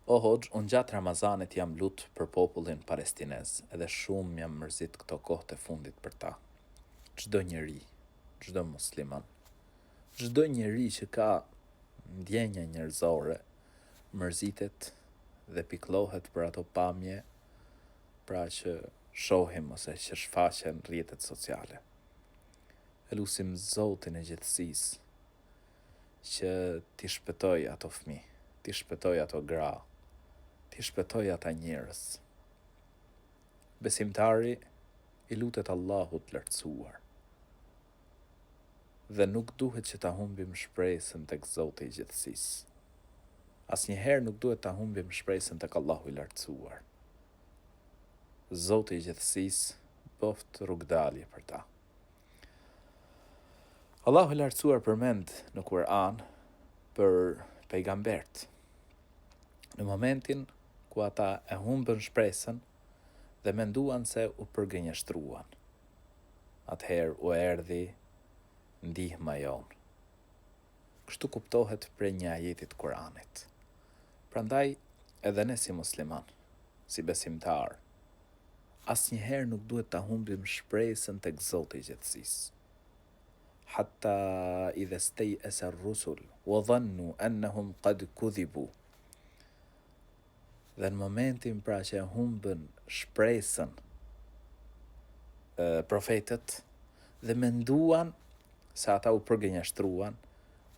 O Hoxh, unë gjatë Ramazanit jam lutë për popullin palestinez, edhe shumë jam mërzit këto kohët e fundit për ta. Çdo njeri, çdo musliman, çdo njeri që ka ndjenja njerëzore, mërzitet dhe piklohet për ato pamje, pra që shohim ose që shfaqen rrjetet sociale. Elusim Zotin e gjithësisë që t'i shpëtoj ato fëmijë, t'i shpëtoj ato gra, t'i shpëtoj ata njerëz. Besimtari i lutet Allahut lartësuar dhe nuk duhet që ta humbim shpresën tek Zoti i gjithësisë. Asnjëherë nuk duhet ta humbim shpresën tek Allahu i lartësuar. Zoti i gjithësisë boft rrugdalje për ta. Allahu i lartësuar përmend në Kur'an për pejgambert. Në momentin ku ata e humbën shpresën dhe menduan se u përgënjeshtruan, atëherë u erdhi ndihma jonë. Kështu kuptohet prej një ajeti të Kuranit. Prandaj edhe ne si musliman, si besimtar, asnjëherë nuk duhet ta humbim shpresën tek Zoti i gjithësisë. Hatta idha stay'asa ar-rusul wa dhannu annahum qad kudhibu. Dhe në momentin pra që humbën shpresën profetët dhe menduan se ata u përgënjeshtruan,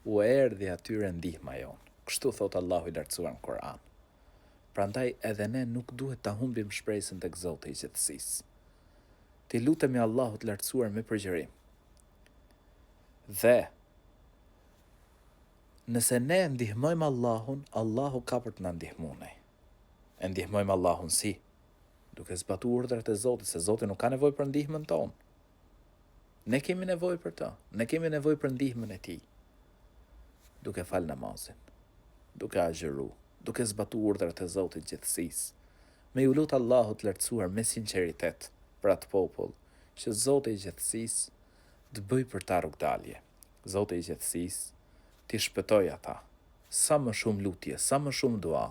u erdhi atyre ndihma jonë. Kështu thot Allahu i lartësuar në Kur'an. Prandaj edhe ne nuk duhet ta humbim shpresën tek Zoti i gjithësisë. Ti lutemi Allahut lartësuar me përgjërim. Dhe nëse ne ndihmojmë Allahun, Allahu ka për të na ndihmuar ne. E ndihmojmë Allahun si? Duke zbatuar urdhrat e Zotit, se Zoti nuk ka nevojë për ndihmën tonë. Ne kemi nevojë për ta. Ne kemi nevojë për ndihmën e Tij. Duke fal namazin, duke agjëru, duke zbatuar urdhrat e Zotit gjithësisë, me ju lut Allahut lartësuar me sinqeritet për atë popull që Zoti i gjithësisë të bëj për ta rrugdalje. Zoti i gjithësisë t'i shpëtoj ata. Sa më shumë lutje, sa më shumë dua,